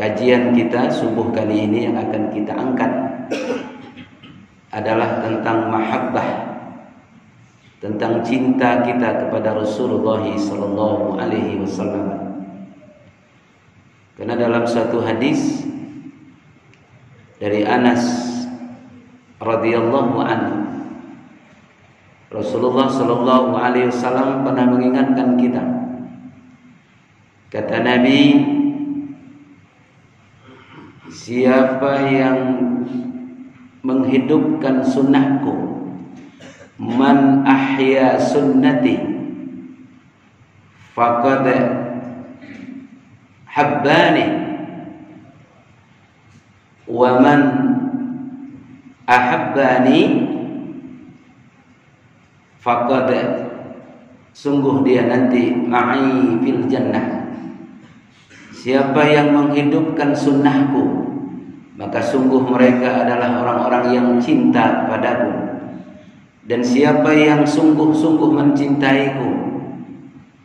Kajian kita subuh kali ini yang akan kita angkat adalah tentang mahabbah, tentang cinta kita kepada Rasulullah sallallahu alaihi wasallam. Karena dalam suatu hadis dari Anas radhiyallahu anhu, Rasulullah sallallahu alaihi wasallam pernah mengingatkan kita. Kata Nabi, siapa yang menghidupkan sunnahku, man ahya sunnati faqad habbani wa man ahabbani faqad, sungguh dia nanti ma'i fil jannah. Siapa yang menghidupkan sunnahku, maka sungguh mereka adalah orang-orang yang cinta padaku. Dan siapa yang sungguh-sungguh mencintaiku,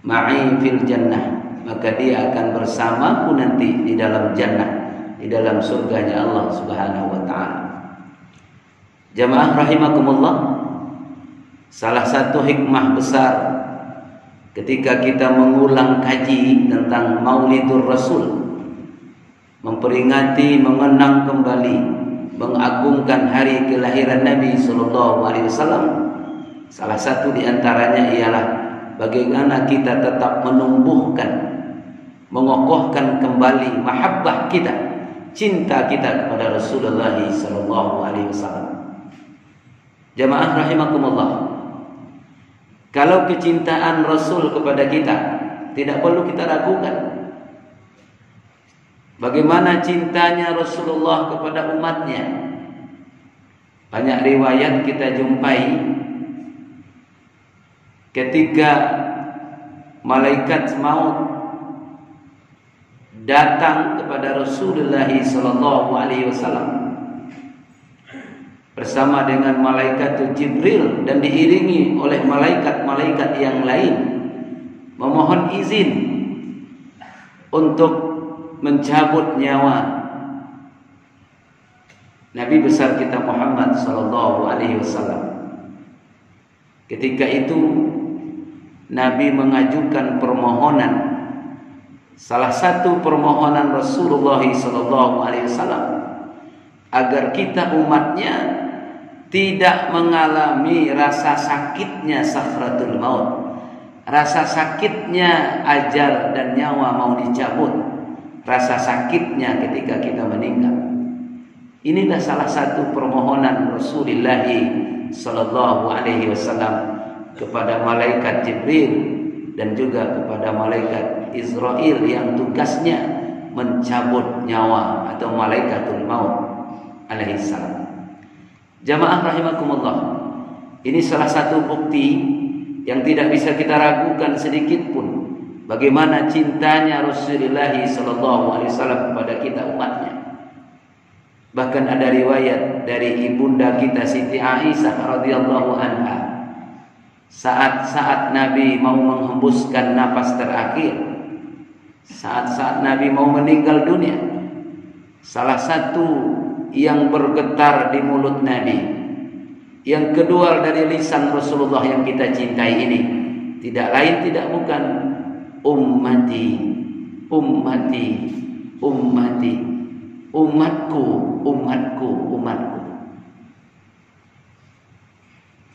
ma'i fil jannah, maka dia akan bersamaku nanti di dalam jannah, di dalam surganya Allah Subhanahu wa ta'ala. Jamaah rahimakumullah, salah satu hikmah besar ketika kita mengulang kaji tentang Maulidur Rasul, memperingati, mengenang kembali, mengagungkan hari kelahiran Nabi sallallahu alaihi wasallam, salah satu di antaranya ialah bagaimana kita tetap menumbuhkan, mengokohkan kembali mahabbah kita, cinta kita kepada Rasulullah sallallahu alaihi wasallam. Jamaah rahimakumullah, kalau kecintaan Rasul kepada kita tidak perlu kita ragukan. Bagaimana cintanya Rasulullah kepada umatnya? Banyak riwayat kita jumpai ketika malaikat maut datang kepada Rasulullah sallallahu alaihi wasallam bersama dengan malaikat Jibril dan diiringi oleh malaikat-malaikat yang lain, memohon izin untuk mencabut nyawa Nabi besar kita Muhammad sallallahu alaihi wasallam. Ketika itu Nabi mengajukan permohonan, salah satu permohonan Rasulullah sallallahu alaihi wasallam, agar kita umatnya tidak mengalami rasa sakitnya sakratul maut, rasa sakitnya ajal dan nyawa mau dicabut, rasa sakitnya ketika kita meninggal. Inilah salah satu permohonan Rasulullah sallallahu alaihi wasallam kepada malaikat Jibril dan juga kepada malaikat Israel yang tugasnya mencabut nyawa, atau malaikatul maut alaihi salam. Jamaah rahimakumullah, ini salah satu bukti yang tidak bisa kita ragukan sedikit pun bagaimana cintanya Rasulullah sallallahu alaihi wasallam kepada kita umatnya. Bahkan ada riwayat dari ibunda kita Siti Aisyah radhiyallahu anha, saat-saat Nabi mau menghembuskan napas terakhir, saat-saat Nabi mau meninggal dunia, salah satu yang bergetar di mulut Nabi, yang kedua dari lisan Rasulullah yang kita cintai ini, tidak lain tidak bukan ummati, ummati, ummati, umatku, umatku, umatku.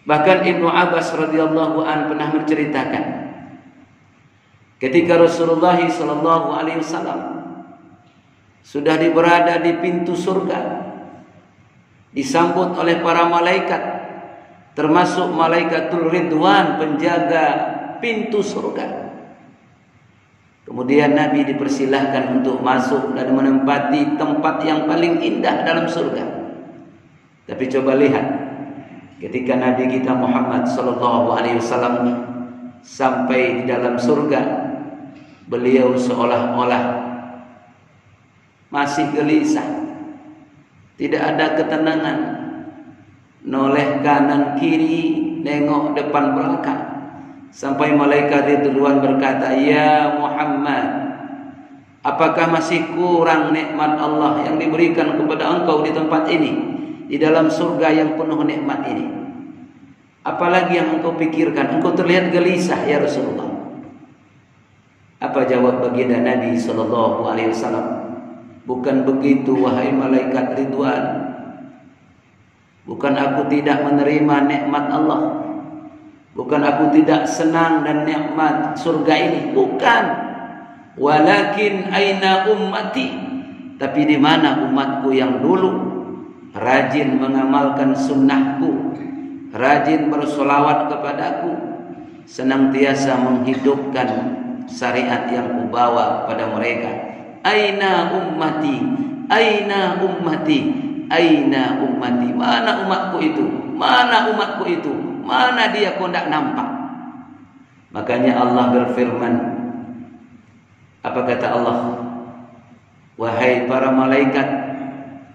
Bahkan Ibnu Abbas radhiyallahu an pernah menceritakan, ketika Rasulullah sallallahu alaihi wasallam sudah berada di pintu surga, disambut oleh para malaikat, termasuk malaikatul Ridwan, penjaga pintu surga. Kemudian Nabi dipersilahkan untuk masuk dan menempati tempat yang paling indah dalam surga. Tapi coba lihat, ketika Nabi kita Muhammad sallallahu alaihi wasallam sampai di dalam surga, beliau seolah-olah masih gelisah, tidak ada ketenangan, noleh kanan kiri, nengok depan belakang, sampai malaikat Ridwan berkata, "Ya Muhammad, Apakah masih kurang nikmat Allah yang diberikan kepada engkau di tempat ini, di dalam surga yang penuh nikmat ini? Apalagi yang engkau pikirkan? Engkau terlihat gelisah ya Rasulullah. Apa jawab baginda Nabi sallallahu alaihi wasallam? Bukan begitu wahai malaikat Ridwan. Bukan aku tidak menerima nikmat Allah. Bukan aku tidak senang dan nikmat surga ini. Bukan. Walakin aina ummati. Tapi di mana umatku yang dulu rajin mengamalkan sunnahku, rajin bersolawat kepadaku, senantiasa menghidupkan syariat yang kubawa kepada mereka. Aina ummati, aina ummati, aina ummati. Mana umatku itu? Mana umatku itu? Mana dia kok tidak nampak? Makanya Allah berfirman, apa kata Allah? Wahai para malaikat,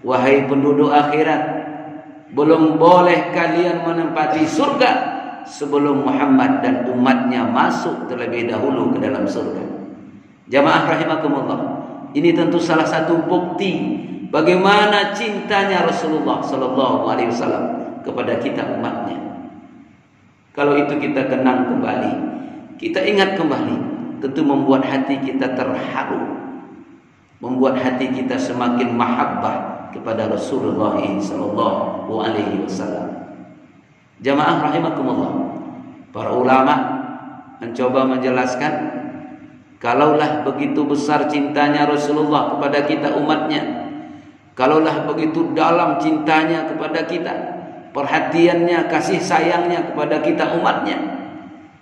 wahai penduduk akhirat, belum boleh kalian menempati surga sebelum Muhammad dan umatnya masuk terlebih dahulu ke dalam surga. Jamaah rahimakumullah, ini tentu salah satu bukti bagaimana cintanya Rasulullah sallallahu alaihi wasallam kepada kita umatnya. Kalau itu kita kenang kembali, kita ingat kembali, tentu membuat hati kita terharu, membuat hati kita semakin mahabbah kepada Rasulullah sallallahu alaihi wasallam. Jamaah rahimakumullah, para ulama mencoba menjelaskan, kalaulah begitu besar cintanya Rasulullah kepada kita umatnya, kalaulah begitu dalam cintanya kepada kita, perhatiannya, kasih sayangnya kepada kita umatnya,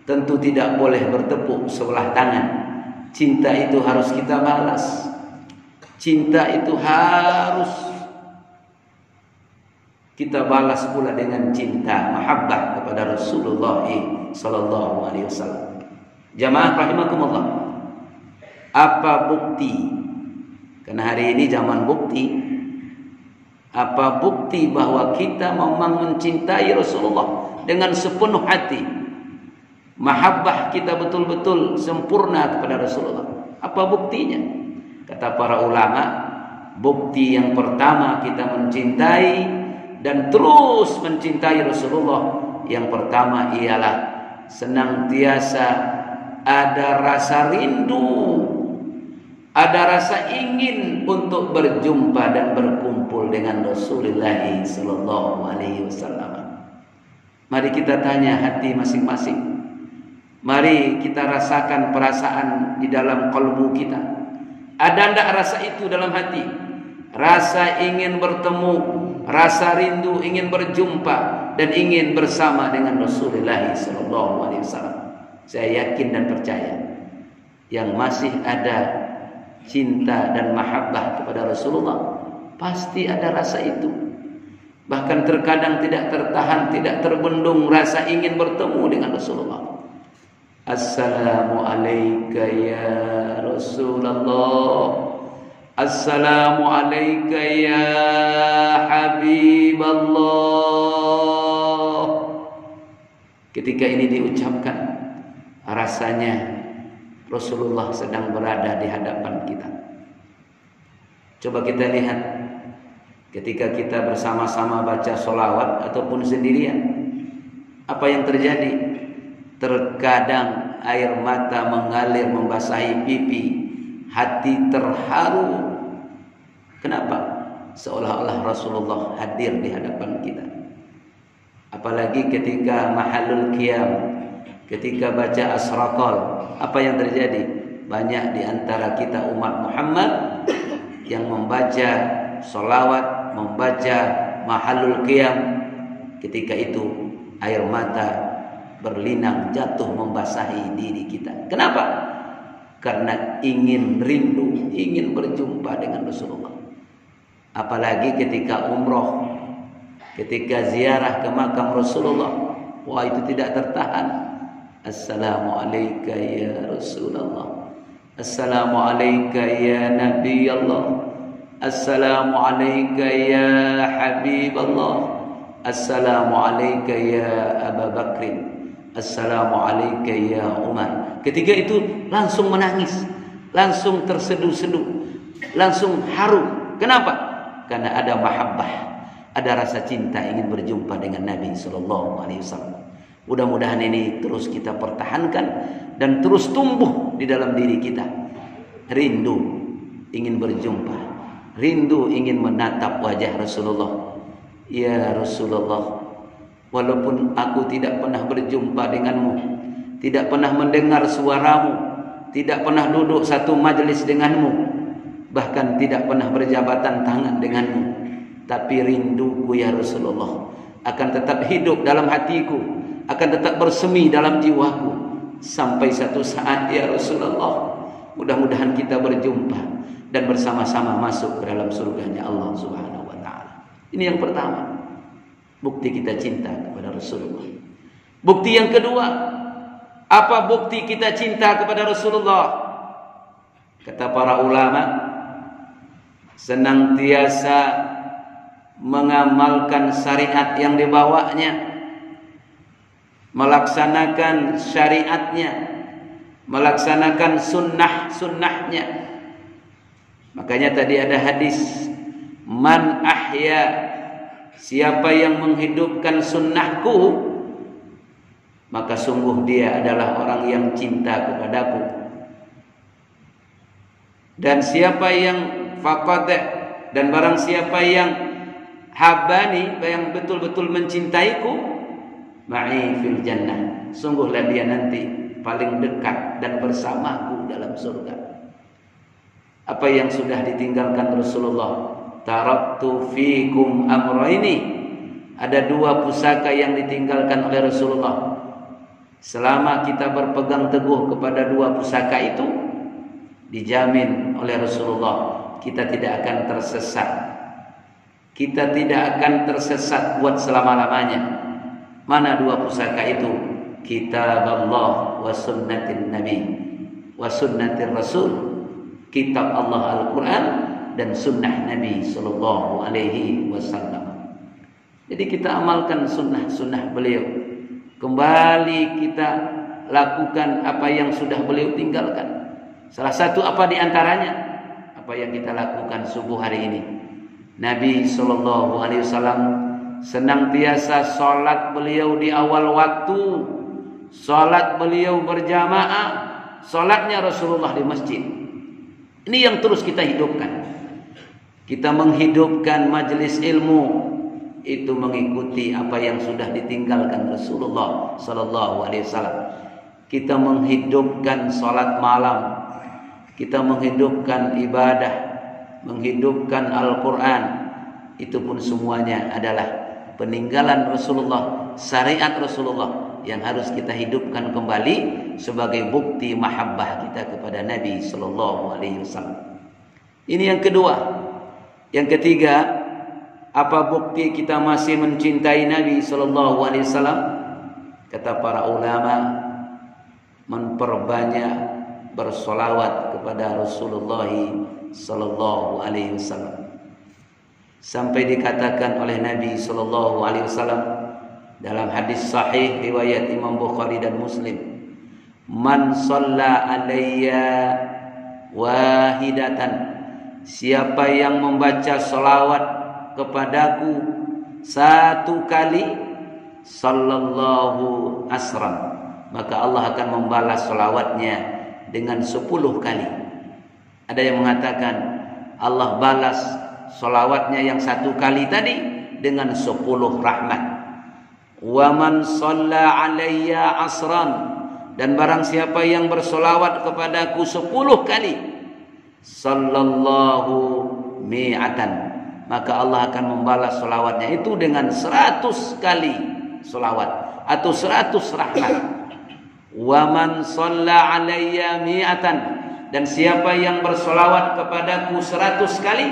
tentu tidak boleh bertepuk sebelah tangan. Cinta itu harus kita balas. Cinta itu harus kita balas pula dengan cinta, mahabbah kepada Rasulullah sallallahu alaihi wasallam. Jamaah rahimakumullah, apa bukti? Karena hari ini zaman bukti. Apa bukti bahwa kita memang mencintai Rasulullah dengan sepenuh hati? Mahabbah kita betul-betul sempurna kepada Rasulullah. Apa buktinya? Kata para ulama, bukti yang pertama kita mencintai dan terus mencintai Rasulullah, yang pertama ialah senantiasa ada rasa rindu, ada rasa ingin untuk berjumpa dan berkumpul dengan Rasulullah sallallahu alaihi wasallam. Mari kita tanya hati masing-masing. Mari kita rasakan perasaan di dalam kalbu kita. Ada enggak rasa itu dalam hati? Rasa ingin bertemu, rasa rindu ingin berjumpa dan ingin bersama dengan Rasulullah sallallahu alaihi wasallam. Saya yakin dan percaya yang masih ada cinta dan mahabbah kepada Rasulullah, pasti ada rasa itu. Bahkan terkadang tidak tertahan, tidak terbendung rasa ingin bertemu dengan Rasulullah. Assalamu alayka ya Rasulullah, assalamu alayka ya Habiballah. Ketika ini diucapkan, rasanya Rasulullah sedang berada di hadapan kita. Coba kita lihat, ketika kita bersama-sama baca sholawat ataupun sendirian, apa yang terjadi? Terkadang air mata mengalir membasahi pipi, hati terharu. Kenapa? Seolah-olah Rasulullah hadir di hadapan kita. Apalagi ketika mahalul qiyam, ketika baca asraqal, apa yang terjadi? Banyak di antara kita umat Muhammad yang membaca sholawat, membaca mahalul qiyam. Ketika itu air mata berlinang jatuh membasahi diri kita. Kenapa? Karena ingin rindu, ingin berjumpa dengan Rasulullah. Apalagi ketika umroh, ketika ziarah ke makam Rasulullah, wah itu tidak tertahan. Assalamu alayka ya Rasulullah, assalamu alayka ya Nabi Allah, assalamu alayka ya Habib Allah, assalamu alayka ya Abu Bakrin, assalamu alayka ya Umar. Ketika itu langsung menangis, langsung terseduh-seduh, langsung haru. Kenapa? Karena ada mahabbah, ada rasa cinta ingin berjumpa dengan Nabi sallallahu alaihi wasallam. Mudah-mudahan ini terus kita pertahankan dan terus tumbuh di dalam diri kita. Rindu ingin berjumpa, rindu ingin menatap wajah Rasulullah. Ya Rasulullah, walaupun aku tidak pernah berjumpa denganmu, tidak pernah mendengar suaramu, tidak pernah duduk satu majelis denganmu, bahkan tidak pernah berjabatan tangan denganmu, tapi rinduku ya Rasulullah akan tetap hidup dalam hatiku, akan tetap bersemi dalam jiwaku sampai satu saat ya Rasulullah. Mudah-mudahan kita berjumpa dan bersama-sama masuk ke dalam surganya Allah Subhanahu wa taala. Ini yang pertama, bukti kita cinta kepada Rasulullah. Bukti yang kedua, apa bukti kita cinta kepada Rasulullah? Kata para ulama, senantiasa mengamalkan syariat yang dibawanya, melaksanakan syariatnya, melaksanakan sunnah-sunnahnya. Makanya tadi ada hadis, man ahya, siapa yang menghidupkan sunnahku, maka sungguh dia adalah orang yang cinta kepadaku. Dan siapa yang faqad, dan barang siapa yang habani, yang betul-betul mencintaiku, ma'i fil jannah, sungguhlah dia nanti paling dekat dan bersamaku dalam surga. Apa yang sudah ditinggalkan Rasulullah? Taraktu fikum amrayni. Ada dua pusaka yang ditinggalkan oleh Rasulullah. Selama kita berpegang teguh kepada dua pusaka itu, dijamin oleh Rasulullah kita tidak akan tersesat. Kita tidak akan tersesat buat selama-lamanya. Mana dua pusaka itu? Kitab Allah wa sunnatin Nabi wa sunnatir Rasul. Kitab Allah Al-Quran dan sunnah Nabi sallallahu alaihi wasallam. Jadi kita amalkan sunnah-sunnah beliau. Kembali kita lakukan apa yang sudah beliau tinggalkan. Salah satu apa di antaranya? Apa yang kita lakukan subuh hari ini. Nabi sallallahu alaihi wasallam senantiasa salat beliau di awal waktu. Salat beliau berjamaah, salatnya Rasulullah di masjid. Ini yang terus kita hidupkan. Kita menghidupkan majelis ilmu itu mengikuti apa yang sudah ditinggalkan Rasulullah sallallahu alaihi wasallam. Kita menghidupkan salat malam, kita menghidupkan ibadah, menghidupkan Al-Quran. Itu pun semuanya adalah peninggalan Rasulullah, syariat Rasulullah yang harus kita hidupkan kembali sebagai bukti mahabbah kita kepada Nabi sallallahu alaihi wasallam. Ini yang kedua. Yang ketiga, apa bukti kita masih mencintai Nabi sallallahu alaihi wasallam? Kata para ulama, memperbanyak bersolawat kepada Rasulullah sallallahu alaihi wasallam. Sampai dikatakan oleh Nabi sallallahu alaihi wasallam dalam hadis sahih riwayat Imam Bukhari dan Muslim, man shalla alayya wahidatan, siapa yang membaca salawat kepadaku satu kali, sallallahu asran, maka Allah akan membalas salawatnya dengan 10 kali. Ada yang mengatakan Allah balas salawatnya yang 1 kali tadi dengan 10 rahmat. Wa man shalla alayya asran, dan barang siapa yang bersolawat kepadaku 10 kali, sallallahu mi'atan, maka Allah akan membalas solawatnya itu dengan 100 kali solawat atau 100 rahmat. Wa man shalla alayya mi'atan, dan siapa yang bersolawat kepadaku 100 kali,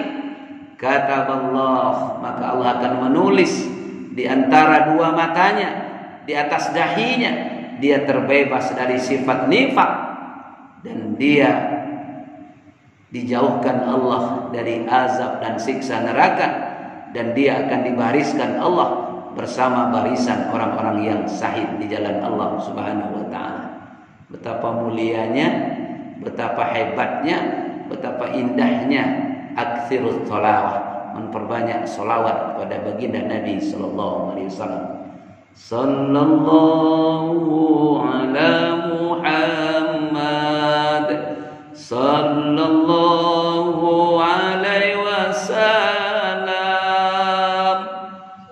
kata Allah, maka Allah akan menulis di antara dua matanya, di atas dahinya, dia terbebas dari sifat nifak, dan dia dijauhkan Allah dari azab dan siksa neraka, dan dia akan dibariskan Allah bersama barisan orang-orang yang syahid di jalan Allah Subhanahu wa taala. Betapa mulianya betapa hebatnya, betapa indahnya aktsirus sholawat, memperbanyak sholawat kepada baginda Nabi sallallahu alaihi wasallam. Sallallahu ala Muhammad, sallallahu alaihi wasallam,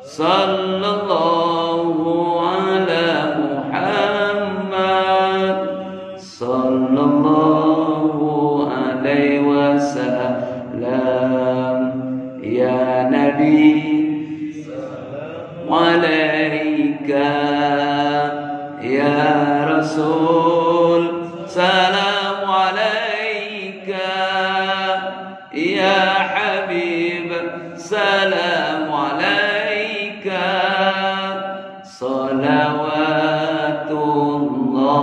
sallallahu ala Muhammad, sallallahu alaihi wasallam. Ya Nabi alaika, ya Rasul salam alaika, ya Habib salam alaika, salawatullah.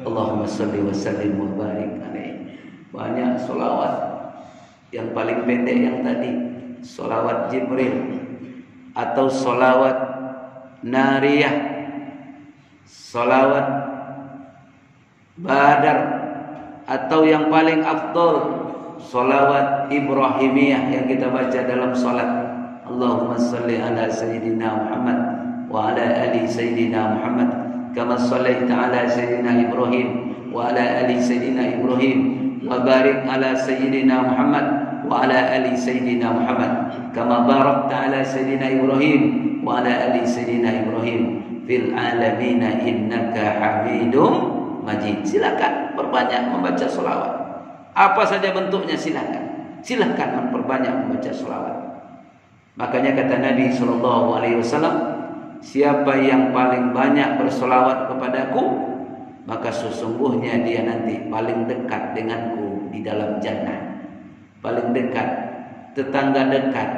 Allahumma salli wa sallim wa barik alaihi. Banyak solawat. Yang paling pendek yang tadi, solawat Jibril atau solawat Nariyah, solawat Badar, atau yang paling afdol solawat Ibrahimiyah yang kita baca dalam solat. Allahumma salli ala Sayyidina Muhammad wa ala ali Sayyidina Muhammad kama sallaita ala Sayyidina Ibrahim wa ala ali Sayyidina Ibrahim wa barik ala Sayyidina Muhammad wa ala ali Sayyidina Muhammad kama barakta ala Sayyidina Ibrahim wa ala ali Sayyidina Ibrahim fil alamin innaka Hamidum Majid. Silakan perbanyak membaca selawat. Apa saja bentuknya silakan. Silakan memperbanyak membaca selawat. Makanya kata Nabi sallallahu alaihi wasallam, siapa yang paling banyak berselawat kepadaku, maka sesungguhnya dia nanti paling dekat denganku di dalam jannah. Paling dekat, tetangga dekat,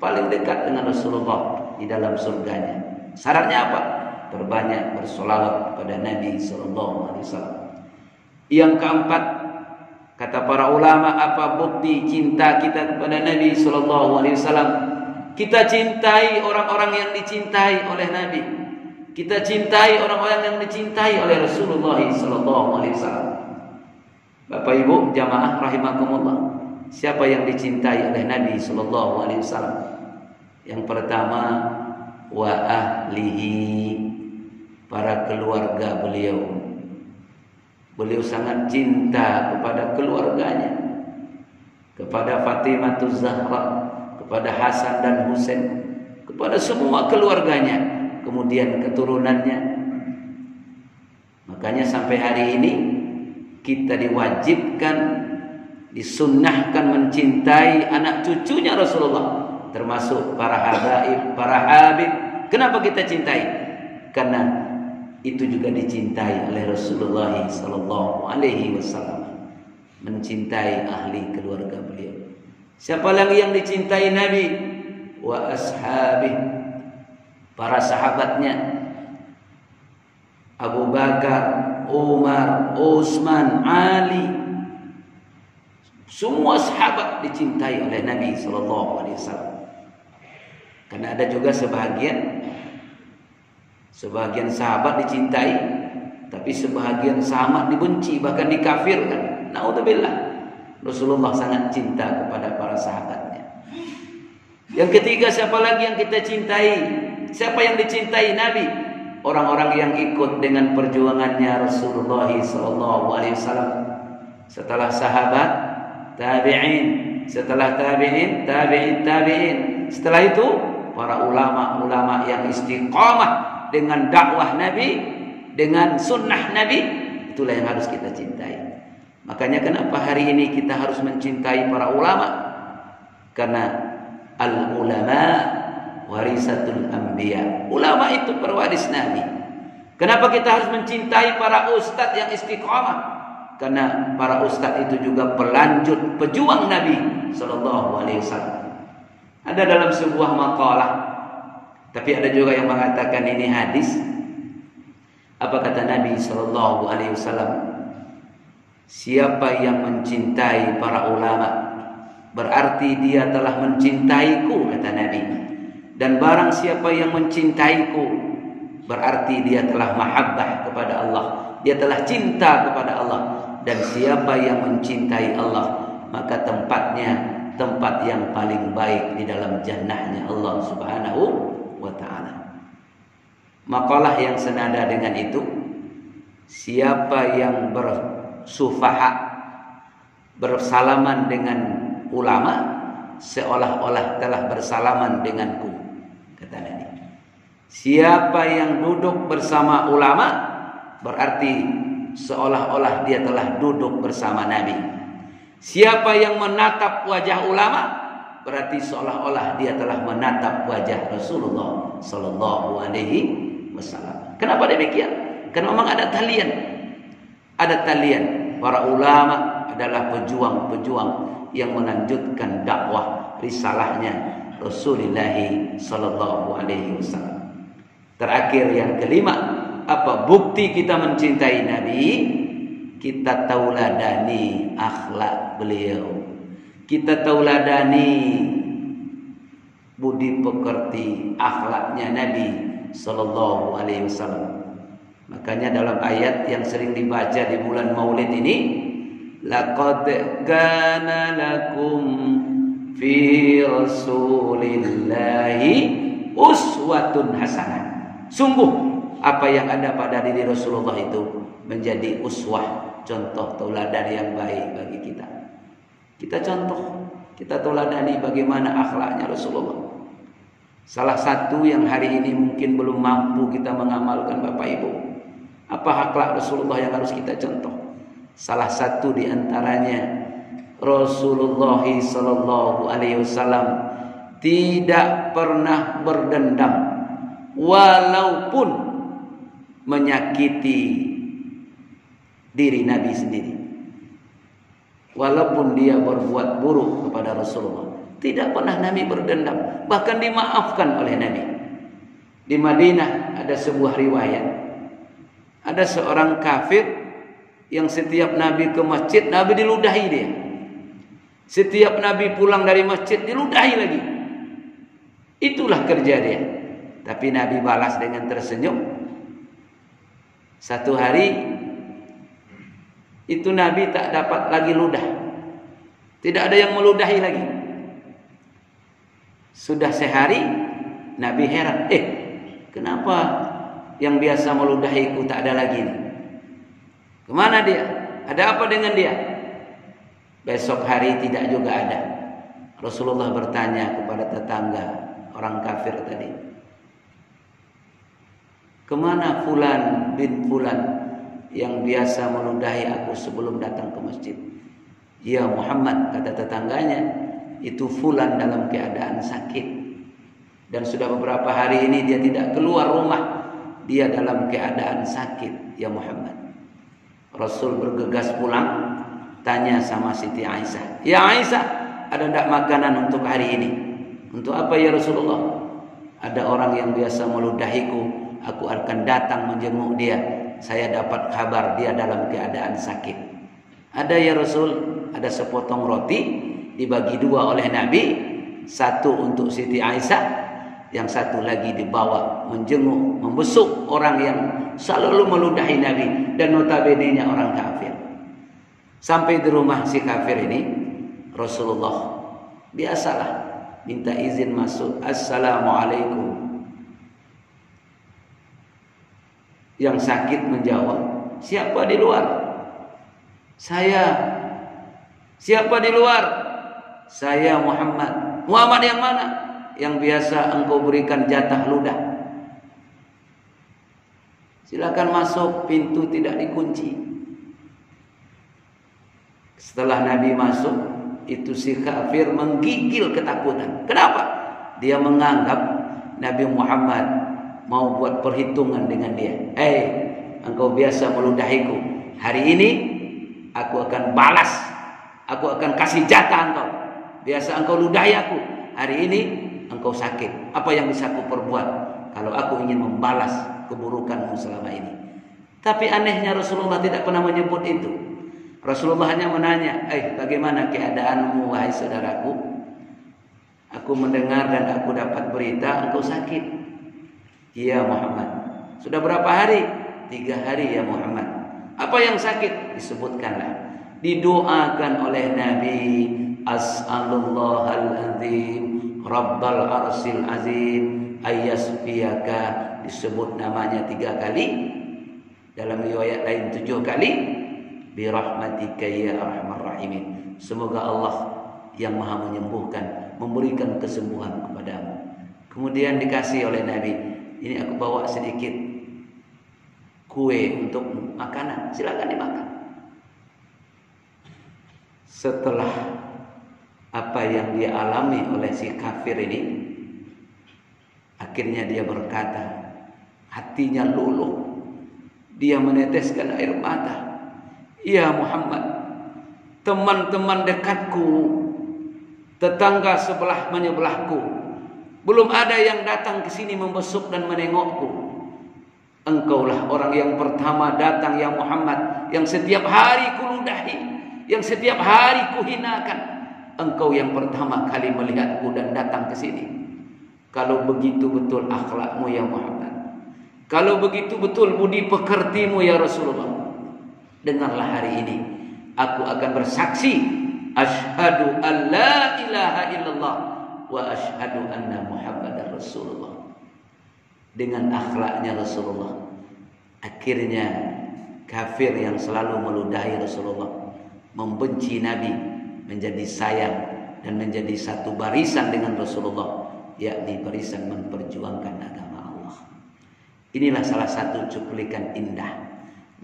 paling dekat dengan Rasulullah di dalam surganya. Syaratnya apa? Perbanyak bersolawat kepada Nabi sallallahu alaihi wasallam. Yang keempat, kata para ulama, apa bukti cinta kita kepada Nabi sallallahu alaihi wasallam? Kita cintai orang-orang yang dicintai oleh Nabi. Kita cintai orang-orang yang dicintai oleh Rasulullah sallallahu alaihi wasallam. Bapak Ibu jamaah rahimakumullah, siapa yang dicintai oleh Nabi sallallahu alaihi wasallam? Yang pertama, wa ahlihi, para keluarga beliau. Beliau sangat cinta kepada keluarganya, kepada Fatimah Zahra, kepada Hasan dan Husain, kepada semua keluarganya, kemudian keturunannya. Makanya sampai hari ini kita diwajibkan, disunnahkan mencintai anak cucunya Rasulullah, termasuk para habaib, para habib. Kenapa kita cintai? Karena itu juga dicintai oleh Rasulullah sallallahu alaihi wasallam. Mencintai ahli keluarga beliau. Siapa lagi yang dicintai Nabi? Wa ashabih, para sahabatnya. Abu Bakar, Umar, Utsman, Ali. Semua sahabat dicintai oleh Nabi sallallahu alaihi wasallam. Karena ada juga sebahagian sahabat dicintai, tapi sebahagian sahabat dibenci, bahkan dikafirkan. Naudzubillah. Rasulullah sangat cinta kepada para sahabatnya. Yang ketiga, siapa lagi yang kita cintai? Siapa yang dicintai Nabi? Orang-orang yang ikut dengan perjuangannya Rasulullah SAW. Setelah sahabat, tabi'in. Setelah tabi'in, tabi'in. Setelah itu, para ulama-ulama yang istiqamah dengan dakwah Nabi, dengan sunnah Nabi. Itulah yang harus kita cintai. Makanya kenapa hari ini kita harus mencintai para ulama? Karena al-ulama warisatul anbiya. Ulama itu pewaris Nabi. Kenapa kita harus mencintai para ustadz yang istiqamah? Karena para ustadz itu juga pelanjut, pejuang Nabi sallallahu alaihi wasallam. Ada dalam sebuah makalah, tapi ada juga yang mengatakan ini hadis. Apa kata Nabi sallallahu alaihi wasallam? Siapa yang mencintai para ulama, berarti dia telah mencintaiku, kata Nabi. Dan barang siapa yang mencintaiku, berarti dia telah mahabbah kepada Allah, dia telah cinta kepada Allah. Dan siapa yang mencintai Allah, maka tempatnya tempat yang paling baik di dalam jannahnya Allah Subhanahu wa ta'ala. Makalah yang senada dengan itu, siapa yang bersufaha, bersalaman dengan ulama, seolah-olah telah bersalaman denganku, kata Nabi. Siapa yang duduk bersama ulama, berarti seolah-olah dia telah duduk bersama Nabi. Siapa yang menatap wajah ulama, berarti seolah-olah dia telah menatap wajah Rasulullah sallallahu alaihi wasallam. Kenapa demikian? Karena memang ada talian. Ada talian. Para ulama adalah pejuang-pejuang yang melanjutkan dakwah risalahnya Rasulullah sallallahu alaihi wasallam. Terakhir yang kelima, apa bukti kita mencintai Nabi? Kita tauladani akhlak beliau. Kita tauladani budi pekerti akhlaknya Nabi sallallahu alaihi wasallam. Makanya dalam ayat yang sering dibaca di bulan Maulid ini, laqad kana lakum fi rasulillahi uswatun hasanah. Sungguh apa yang ada pada diri Rasulullah itu menjadi uswah, contoh tauladan yang baik bagi kita. Kita contoh, kita tauladani bagaimana akhlaknya Rasulullah. Salah satu yang hari ini mungkin belum mampu kita mengamalkan Bapak Ibu, apa akhlak Rasulullah yang harus kita contoh? Salah satu di antaranya, Rasulullah sallallahu alaihi wasallam tidak pernah berdendam walaupun menyakiti diri Nabi sendiri. Walaupun dia berbuat buruk kepada Rasulullah, tidak pernah Nabi berdendam, bahkan dimaafkan oleh Nabi. Di Madinah ada sebuah riwayat, ada seorang kafir yang setiap Nabi ke masjid, Nabi diludahi dia. Setiap Nabi pulang dari masjid, diludahi lagi. Itulah kerja dia. Tapi Nabi balas dengan tersenyum. Satu hari itu Nabi tak dapat lagi ludah. Tidak ada yang meludahi lagi. Sudah sehari, Nabi heran, kenapa yang biasa meludahiku tak ada lagi nih? Kemana dia? Ada apa dengan dia? Besok hari tidak juga ada. Rasulullah bertanya kepada tetangga orang kafir tadi, kemana Fulan bin Fulan yang biasa meludahi aku sebelum datang ke masjid? Ya Muhammad, kata tetangganya, itu Fulan dalam keadaan sakit. Dan sudah beberapa hari ini dia tidak keluar rumah. Dia dalam keadaan sakit, ya Muhammad. Rasul bergegas pulang, tanya sama Siti Aisyah, ya Aisyah, ada tidak makanan untuk hari ini? Untuk apa ya Rasulullah? Ada orang yang biasa meludahiku, aku akan datang menjenguk dia. Saya dapat kabar dia dalam keadaan sakit. Ada ya Rasul, ada sepotong roti dibagi dua oleh Nabi, satu untuk Siti Aisyah, yang satu lagi dibawa menjenguk, membesuk orang yang selalu meludahi Nabi dan notabene-nya orang kafir. Sampai di rumah si kafir ini, Rasulullah biasalah minta izin masuk. Assalamualaikum. Yang sakit menjawab, siapa di luar? Saya. Siapa di luar? Saya Muhammad. Muhammad yang mana? Yang biasa engkau berikan jatah ludah. Silakan masuk, pintu tidak dikunci. Setelah Nabi masuk, itu si kafir menggigil ketakutan. Kenapa? Dia menganggap Nabi Muhammad mau buat perhitungan dengan dia. Engkau biasa meludahiku. Hari ini aku akan balas. Aku akan kasih jatah engkau. Biasa engkau ludahi aku. Hari ini engkau sakit. Apa yang bisa aku perbuat kalau aku ingin membalas keburukanmu selama ini? Tapi anehnya Rasulullah tidak pernah menyebut itu. Rasulullah hanya menanya, bagaimana keadaanmu wahai saudaraku? Aku mendengar dan aku dapat berita engkau sakit. Iya Muhammad. Sudah berapa hari? 3 hari ya Muhammad. Apa yang sakit? Disebutkanlah. Didoakan oleh Nabi, As'alullahal azim Rabbal arsil azim ayyasfiyaka. Disebut namanya 3 kali. Dalam riwayat lain 7 kali. Birahmatika ya arhamar rahimin. Semoga Allah yang maha menyembuhkan memberikan kesembuhan kepadamu. Kemudian dikasih oleh Nabi, ini aku bawa sedikit kue untuk makanan, silakan dimakan. Setelah apa yang dia alami oleh si kafir ini, akhirnya dia berkata, hatinya luluh, dia meneteskan air mata. Ya Muhammad, teman-teman dekatku, tetangga sebelah menyebelahku, belum ada yang datang ke sini membesuk dan menengokku. Engkaulah orang yang pertama datang ya Muhammad, yang setiap hari kuludahi, yang setiap hari kuhinakan. Engkau yang pertama kali melihatku dan datang ke sini. Kalau begitu betul akhlakmu ya Muhammad, kalau begitu betul budi pekertimu ya Rasulullah, dengarlah hari ini aku akan bersaksi, asyhadu an la ilaha illallah wa asyhadu anna Muhammadar Rasulullah. Dengan akhlaknya Rasulullah, akhirnya kafir yang selalu meludahi Rasulullah, membenci Nabi, menjadi sayang dan menjadi satu barisan dengan Rasulullah, yakni barisan memperjuangkan agama Allah. Inilah salah satu cuplikan indah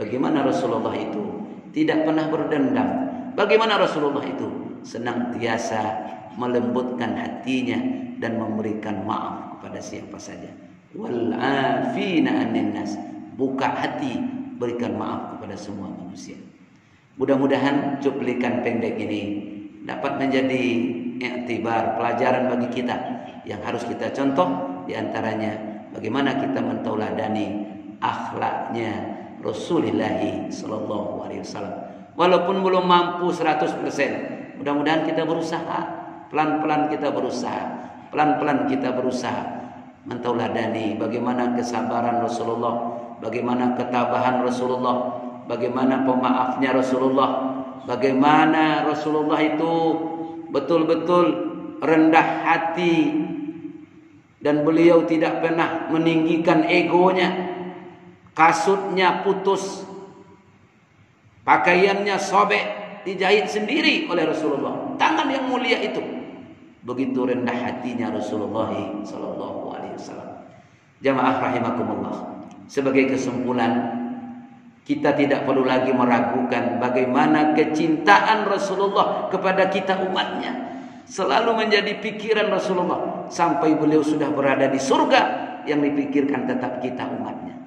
bagaimana Rasulullah itu tidak pernah berdendam, bagaimana Rasulullah itu senantiasa melembutkan hatinya dan memberikan maaf kepada siapa saja. Wal afina 'anil nas, buka hati, berikan maaf kepada semua manusia. Mudah-mudahan cuplikan pendek ini dapat menjadi iktibar, pelajaran bagi kita yang harus kita contoh. Di antaranya bagaimana kita mentauladani akhlaknya Rasulullah sallallahu alaihi wasallam. Walaupun belum mampu 100%, mudah-mudahan kita berusaha, pelan-pelan kita berusaha mentauladani bagaimana kesabaran Rasulullah, bagaimana ketabahan Rasulullah, bagaimana pemaafnya Rasulullah, bagaimana Rasulullah itu betul-betul rendah hati dan beliau tidak pernah meninggikan egonya. Kasutnya putus, pakaiannya sobek, dijahit sendiri oleh Rasulullah, tangan yang mulia itu. Begitu rendah hatinya Rasulullah sallallahu alaihi wasallam. Jamaah rahimakumullah, sebagai kesimpulan, kita tidak perlu lagi meragukan bagaimana kecintaan Rasulullah kepada kita umatnya. Selalu menjadi pikiran Rasulullah sampai beliau sudah berada di surga, yang dipikirkan tetap kita umatnya.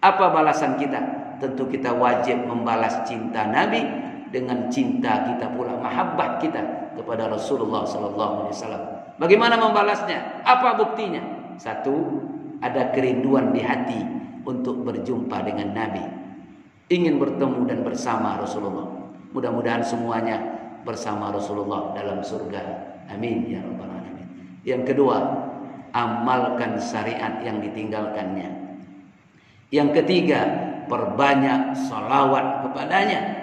Apa balasan kita? Tentu kita wajib membalas cinta Nabi dengan cinta kita pula, mahabbah kita kepada Rasulullah sallallahu alaihi wasallam. Bagaimana membalasnya? Apa buktinya? 1, ada kerinduan di hati untuk berjumpa dengan Nabi, ingin bertemu dan bersama Rasulullah. Mudah-mudahan semuanya bersama Rasulullah dalam surga. Amin ya rabbal alamin. Yang kedua, amalkan syariat yang ditinggalkannya. Yang ketiga, perbanyak salawat kepadanya.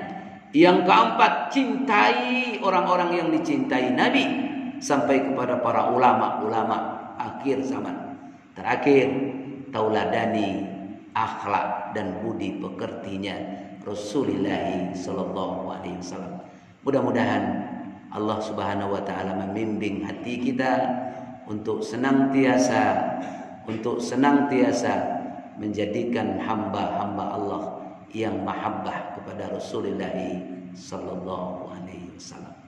Yang keempat, cintai orang-orang yang dicintai Nabi sampai kepada para ulama-ulama akhir zaman. Terakhir, tauladani akhlak dan budi pekertinya Rasulullah sallallahu alaihi wasallam. Mudah-mudahan Allah Subhanahu wa taala membimbing hati kita untuk senantiasa menjadikan hamba-hamba Allah yang mahabbah kepada Rasulullah sallallahu alaihi wasallam.